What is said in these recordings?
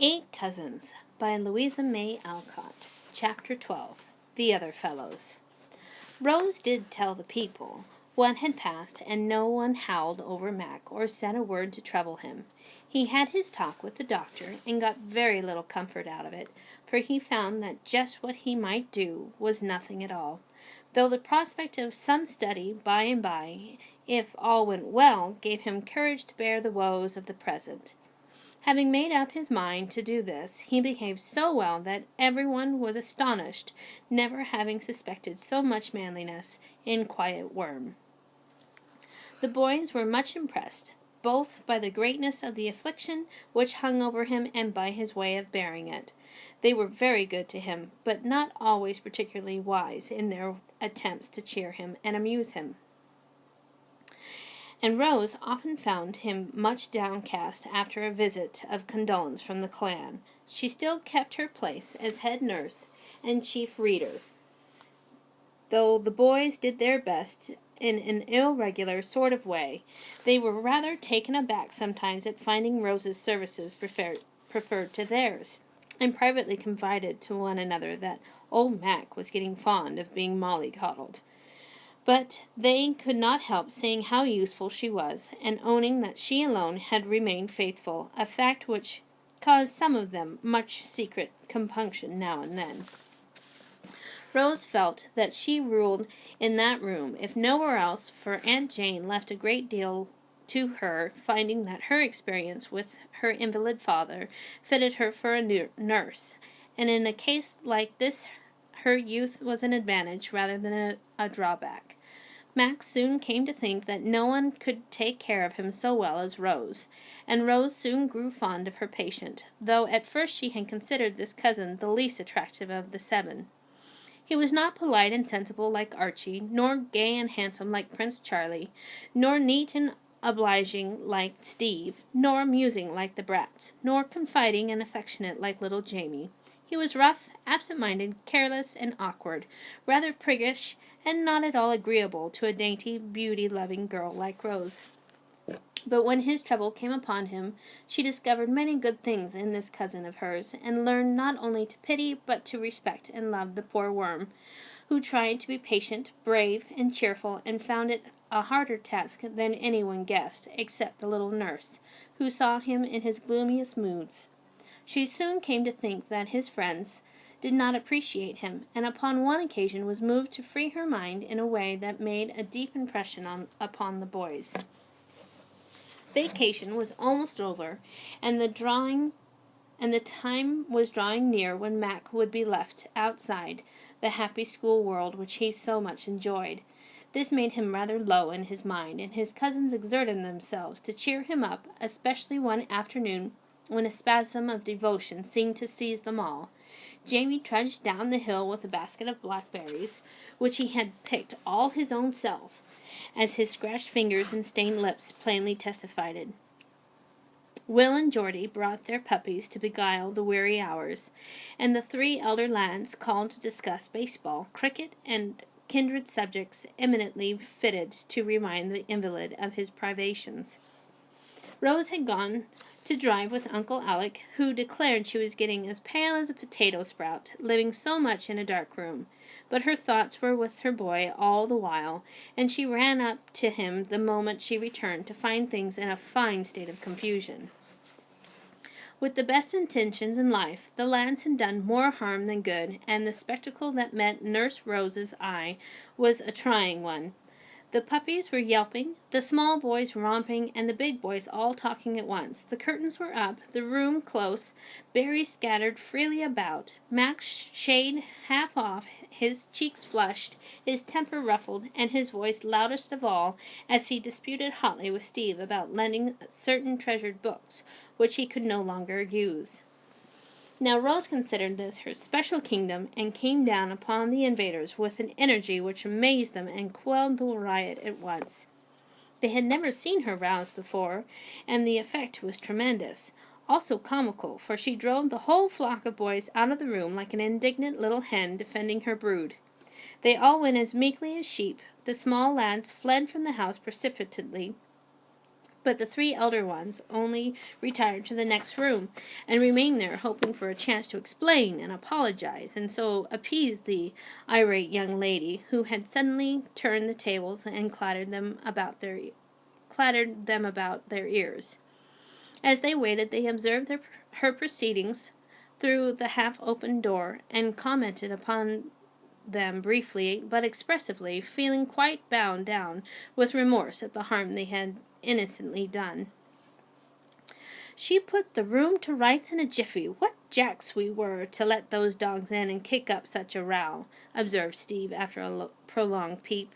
Eight Cousins by Louisa May Alcott. Chapter 12. The Other Fellows. Rose did tell the people what had passed, and no one howled over Mac or said a word to trouble him. He had his talk with the doctor and got very little comfort out of it, for he found that just what he might do was nothing at all, though the prospect of some study by and by, if all went well, gave him courage to bear the woes of the present. Having made up his mind to do this, he behaved so well that everyone was astonished, never having suspected so much manliness in quiet Worm. The boys were much impressed, both by the greatness of the affliction which hung over him and by his way of bearing it. They were very good to him, but not always particularly wise in their attempts to cheer him and amuse him. And Rose often found him much downcast after a visit of condolence from the clan. She still kept her place as head nurse and chief reader, though the boys did their best in an irregular sort of way. They were rather taken aback sometimes at finding Rose's services preferred to theirs, and privately confided to one another that old Mac was getting fond of being mollycoddled. But they could not help seeing how useful she was, and owning that she alone had remained faithful, a fact which caused some of them much secret compunction now and then. Rose felt that she ruled in that room, if nowhere else, for Aunt Jane left a great deal to her, finding that her experience with her invalid father fitted her for a nurse, and in a case like this her youth was an advantage rather than a drawback. Max soon came to think that no one could take care of him so well as Rose, and Rose soon grew fond of her patient, though at first she had considered this cousin the least attractive of the seven. He was not polite and sensible like Archie, nor gay and handsome like Prince Charlie, nor neat and obliging like Steve, nor amusing like the brats, nor confiding and affectionate like little Jamie. He was rough, absent-minded, careless, and awkward, rather priggish, and not at all agreeable to a dainty, beauty-loving girl like Rose. But when his trouble came upon him, she discovered many good things in this cousin of hers, and learned not only to pity but to respect and love the poor worm, who tried to be patient, brave, and cheerful, and found it a harder task than anyone guessed, except the little nurse, who saw him in his gloomiest moods. She soon came to think that his friends did not appreciate him, and upon one occasion was moved to free her mind in a way that made a deep impression upon the boys. Vacation was almost over, and the time was drawing near when Mac would be left outside the happy school world which he so much enjoyed. This made him rather low in his mind, and his cousins exerted themselves to cheer him up, especially one afternoon when a spasm of devotion seemed to seize them all. Jamie trudged down the hill with a basket of blackberries, which he had picked all his own self, as his scratched fingers and stained lips plainly testified. Will and Geordie brought their puppies to beguile the weary hours, and the three elder lads called to discuss baseball, cricket, and kindred subjects eminently fitted to remind the invalid of his privations. Rose had gone to drive with Uncle Alec, who declared she was getting as pale as a potato sprout, living so much in a dark room. But her thoughts were with her boy all the while, and she ran up to him the moment she returned to find things in a fine state of confusion. With the best intentions in life, the lads had done more harm than good, and the spectacle that met Nurse Rose's eye was a trying one. The puppies were yelping, the small boys romping, and the big boys all talking at once. The curtains were up, the room close, berries scattered freely about, Mac's shade half off, his cheeks flushed, his temper ruffled, and his voice loudest of all as he disputed hotly with Steve about lending certain treasured books, which he could no longer use. Now Rose considered this her special kingdom, and came down upon the invaders with an energy which amazed them and quelled the riot at once. They had never seen her roused before, and the effect was tremendous, also comical, for she drove the whole flock of boys out of the room like an indignant little hen defending her brood. They all went as meekly as sheep. The small lads fled from the house precipitately, But the three elder ones only retired to the next room, and remained there hoping for a chance to explain and apologize, and so appease the irate young lady, who had suddenly turned the tables and clattered them about their ears. As they waited, they observed her proceedings through the half-opened door, and commented upon them briefly but expressively, feeling quite bound down with remorse at the harm they had innocently done. "She put the room to rights in a jiffy. What jacks we were to let those dogs in and kick up such a row," observed Steve after a prolonged peep.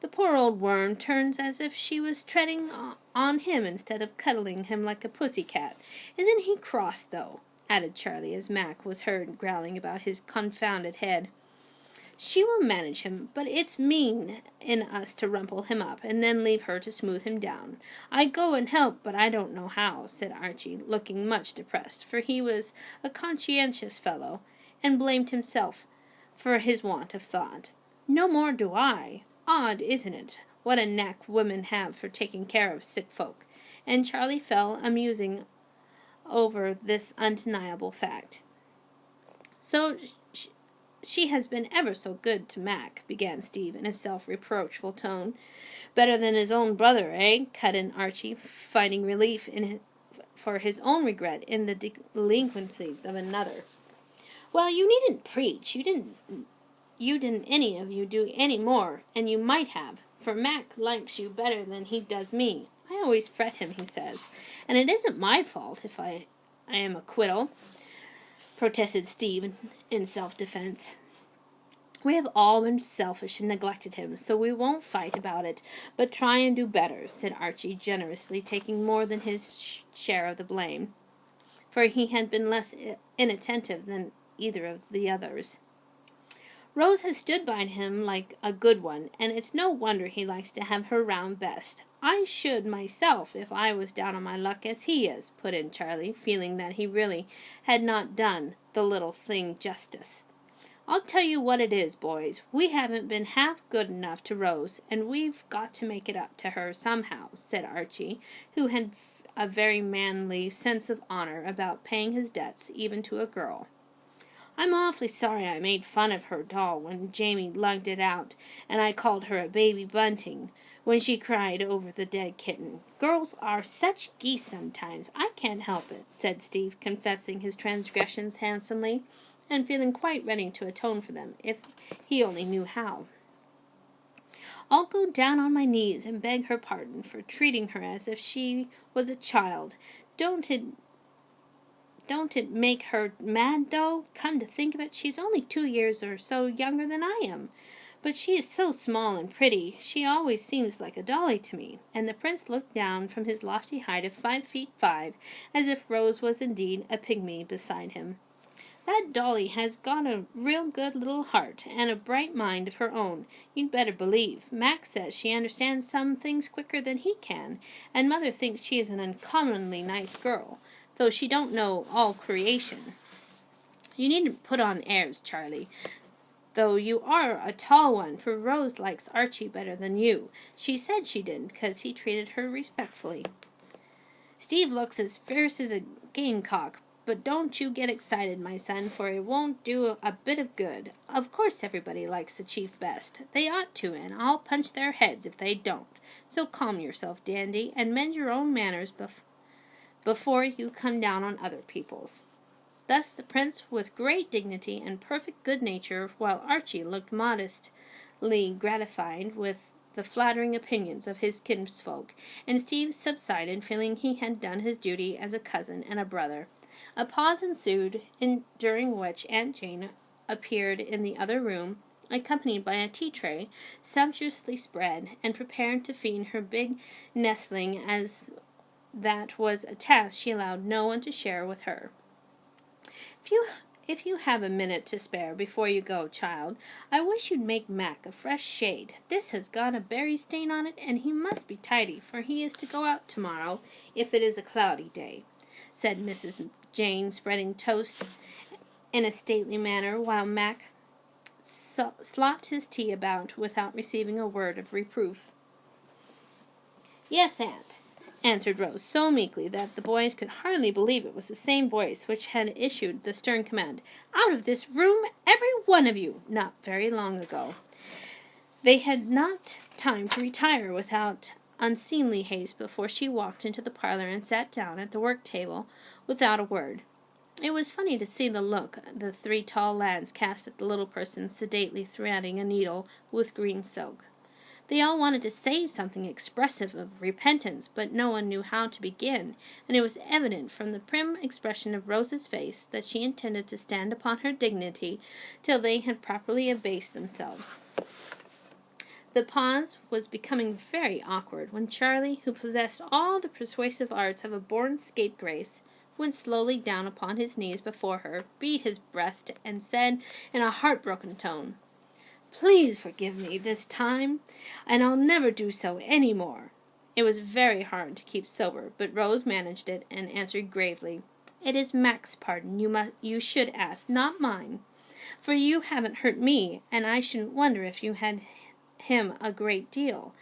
"The poor old worm turns as if she was treading on him instead of cuddling him like a pussy-cat. Isn't he cross, though?" added Charlie, as Mac was heard growling about his confounded head. "She will manage him, but it's mean in us to rumple him up, and then leave her to smooth him down. I'd go and help, but I don't know how," said Archie, looking much depressed, for he was a conscientious fellow, and blamed himself for his want of thought. "No more do I. Odd, isn't it, what a knack women have for taking care of sick folk?" And Charlie fell a-musing over this undeniable fact. "So she has been ever so good to Mac," began Steve in a self-reproachful tone. "Better than his own brother, eh?" cut in Archie, finding relief for his own regret in the delinquencies of another. "Well, you needn't preach. You didn't any of you do any more, and you might have, for Mac likes you better than he does me. I always fret him, he says, and it isn't my fault if I am a quiddle," protested Steve in self-defense. "We have all been selfish and neglected him, so we won't fight about it, but try and do better," said Archie, generously taking more than his share of the blame, for he had been less inattentive than either of the others. "Rose has stood by him like a good one, and it's no wonder he likes to have her round best. I should myself if I was down on my luck as he is," put in Charlie, feeling that he really had not done the little thing justice. "I'll tell you what it is, boys, we haven't been half good enough to Rose, and we've got to make it up to her somehow," said Archie, who had a very manly sense of honor about paying his debts, even to a girl. "I'm awfully sorry I made fun of her doll when Jamie lugged it out, and I called her a baby bunting when she cried over the dead kitten. Girls are such geese sometimes. I can't help it," said Steve, confessing his transgressions handsomely, and feeling quite ready to atone for them, if he only knew how. "I'll go down on my knees and beg her pardon for treating her as if she was a child. Don't it make her mad, though? Come to think of it, she's only 2 years or so younger than I am. But she is so small and pretty, she always seems like a dolly to me," and the prince looked down from his lofty height of 5 feet 5, as if Rose was indeed a pygmy beside him. "That dolly has got a real good little heart, and a bright mind of her own, you'd better believe. Mac says she understands some things quicker than he can, and Mother thinks she is an uncommonly nice girl, though she don't know all creation. You needn't put on airs, Charlie, though you are a tall one, for Rose likes Archie better than you. She said she did, because he treated her respectfully." "Steve looks as fierce as a gamecock, but don't you get excited, my son, for it won't do a bit of good. Of course everybody likes the chief best. They ought to, and I'll punch their heads if they don't. So calm yourself, Dandy, and mend your own manners before you come down on other people's." Thus the prince with great dignity and perfect good nature, while Archie looked modestly gratified with the flattering opinions of his kinsfolk, and Steve subsided, feeling he had done his duty as a cousin and a brother. A pause ensued, during which Aunt Jane appeared in the other room, accompanied by a tea-tray sumptuously spread, and prepared to feed her big nestling, as that was a task she allowed no one to share with her. If you have a minute to spare before you go, child, I wish you'd make Mac a fresh shade. This has got a berry stain on it, and he must be tidy, for he is to go out tomorrow, if it is a cloudy day," said Mrs. Jane, spreading toast in a stately manner, while Mac slopped his tea about without receiving a word of reproof. "Yes, Aunt. answered Rose so meekly that the boys could hardly believe it was the same voice which had issued the stern command, "Out of this room, every one of you," not very long ago. They had not time to retire without unseemly haste before she walked into the parlor and sat down at the work table without a word. It was funny to see the look the three tall lads cast at the little person sedately threading a needle with green silk. They all wanted to say something expressive of repentance, but no one knew how to begin, and it was evident from the prim expression of Rose's face that she intended to stand upon her dignity till they had properly abased themselves. The pause was becoming very awkward when Charlie, who possessed all the persuasive arts of a born scapegrace, went slowly down upon his knees before her, beat his breast, and said in a heartbroken tone, "Please forgive me this time, and I'll never do so any more." It was very hard to keep sober, but Rose managed it and answered gravely, "It is Mac's pardon you should ask, not mine. For you haven't hurt me, and I shouldn't wonder if you had him a great deal,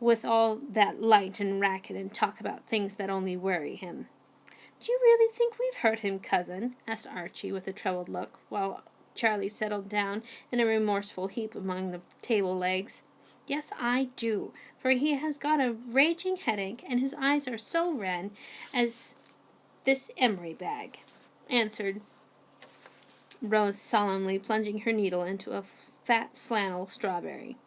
with all that light and racket and talk about things that only worry him." "Do you really think we've hurt him, cousin?" asked Archie with a troubled look, while Charlie settled down in a remorseful heap among the table legs. "Yes, I do, for he has got a raging headache, and his eyes are so red as this emery bag," answered Rose solemnly, plunging her needle into a fat flannel strawberry.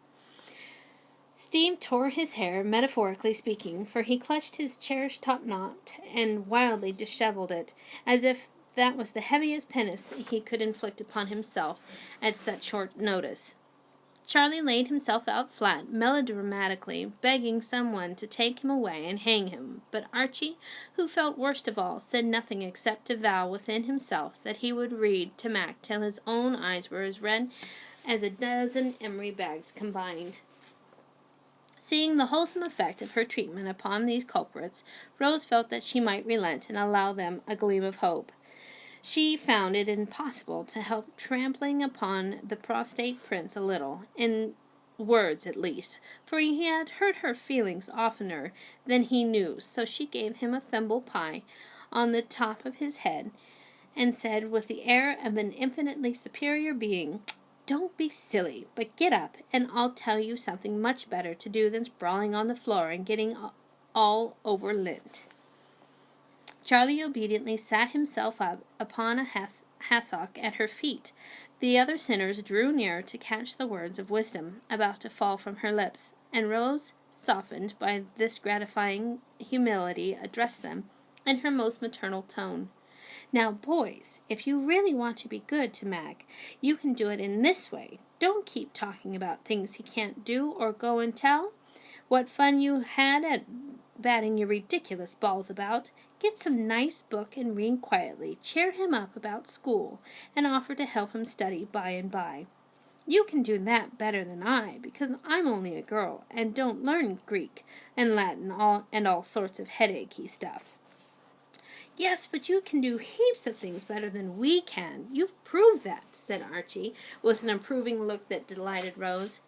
Steve tore his hair, metaphorically speaking, for he clutched his cherished top knot and wildly dishevelled it, as if that was the heaviest penance he could inflict upon himself at such short notice. Charlie laid himself out flat, melodramatically, begging someone to take him away and hang him, but Archie, who felt worst of all, said nothing except to vow within himself that he would read to Mac till his own eyes were as red as a dozen emery bags combined. Seeing the wholesome effect of her treatment upon these culprits, Rose felt that she might relent and allow them a gleam of hope. She found it impossible to help trampling upon the prostrate prince a little, in words at least, for he had hurt her feelings oftener than he knew, so she gave him a thimble pie on the top of his head, and said with the air of an infinitely superior being, "Don't be silly, but get up, and I'll tell you something much better to do than sprawling on the floor and getting all over lint." Charlie obediently sat himself up upon a hassock at her feet. The other sinners drew near to catch the words of wisdom about to fall from her lips, and Rose, softened by this gratifying humility, addressed them in her most maternal tone. "Now, boys, if you really want to be good to Mac, you can do it in this way. Don't keep talking about things he can't do or go and tell. What fun you had at batting your ridiculous balls about. Get some nice book and read quietly. Cheer him up about school, and offer to help him study by and by. You can do that better than I, because I'm only a girl, and don't learn Greek and Latin and all sorts of headachy stuff." "Yes, but you can do heaps of things better than we can. You've proved that," said Archie, with an approving look that delighted Rose,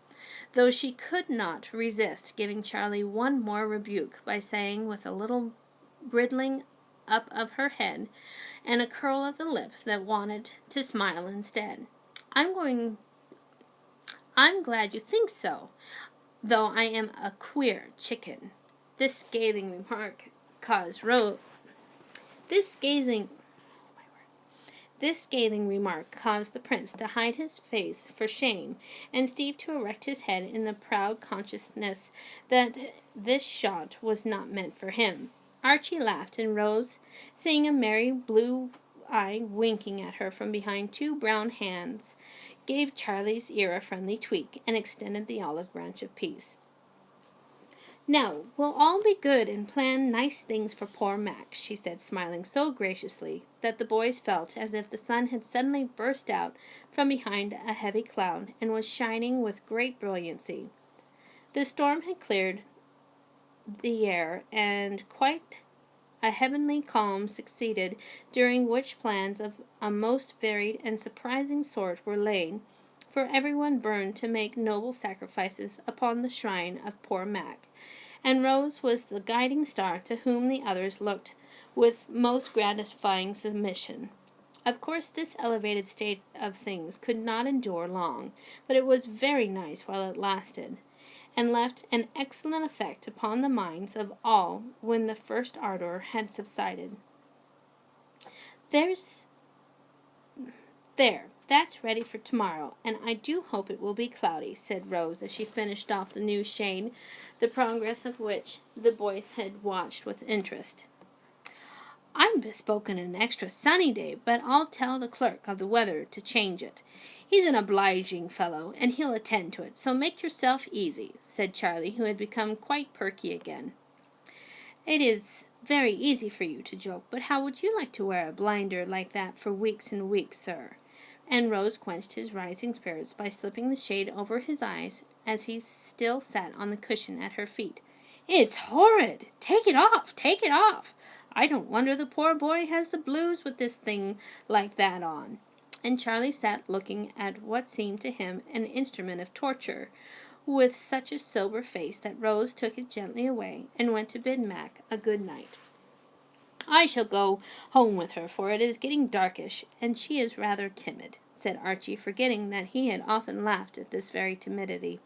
though she could not resist giving Charlie one more rebuke by saying, with a little bridling up of her head and a curl of the lip that wanted to smile instead, I'm glad you think so, though I am a queer chicken." This scathing remark caused the prince to hide his face for shame, and Steve to erect his head in the proud consciousness that this shot was not meant for him. Archie laughed, and Rose, seeing a merry blue eye winking at her from behind two brown hands, gave Charlie's ear a friendly tweak, and extended the olive branch of peace. "Now, we'll all be good and plan nice things for poor Mac," she said, smiling so graciously that the boys felt as if the sun had suddenly burst out from behind a heavy cloud and was shining with great brilliancy. The storm had cleared the air, and quite a heavenly calm succeeded, during which plans of a most varied and surprising sort were laid, for everyone burned to make noble sacrifices upon the shrine of poor Mac, and Rose was the guiding star to whom the others looked with most gratifying submission. Of course, this elevated state of things could not endure long, but it was very nice while it lasted, and left an excellent effect upon the minds of all when the first ardor had subsided. That's ready for tomorrow, and I do hope it will be cloudy," said Rose as she finished off the new shade, the progress of which the boys had watched with interest. "I'm bespoken an extra sunny day, but I'll tell the clerk of the weather to change it. He's an obliging fellow, and he'll attend to it, so make yourself easy," said Charlie, who had become quite perky again. "It is very easy for you to joke, but how would you like to wear a blinder like that for weeks and weeks, sir?" And Rose quenched his rising spirits by slipping the shade over his eyes as he still sat on the cushion at her feet. "It's horrid! Take it off! Take it off! I don't wonder the poor boy has the blues with this thing like that on." And Charlie sat looking at what seemed to him an instrument of torture, with such a sober face that Rose took it gently away and went to bid Mac a good night. "I shall go home with her, for it is getting darkish, and she is rather timid," said Archie, forgetting that he had often laughed at this very timidity.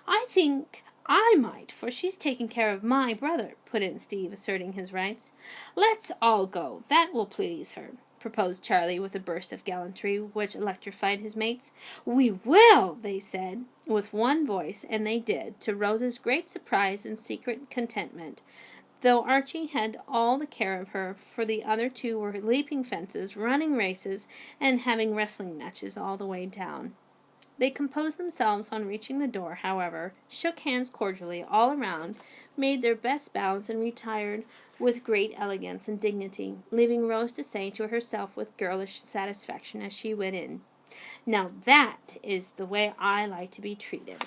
"I think I might, for she's taking care of my brother," put in Steve, asserting his rights. "Let's all go. That will please her," proposed Charlie, with a burst of gallantry which electrified his mates. "We will!" they said, with one voice, and they did, to Rose's great surprise and secret contentment, though Archie had all the care of her, for the other two were leaping fences, running races, and having wrestling matches all the way down. They composed themselves on reaching the door, however, shook hands cordially all around, made their best bows, and retired with great elegance and dignity, leaving Rose to say to herself with girlish satisfaction as she went in, "Now that is the way I like to be treated."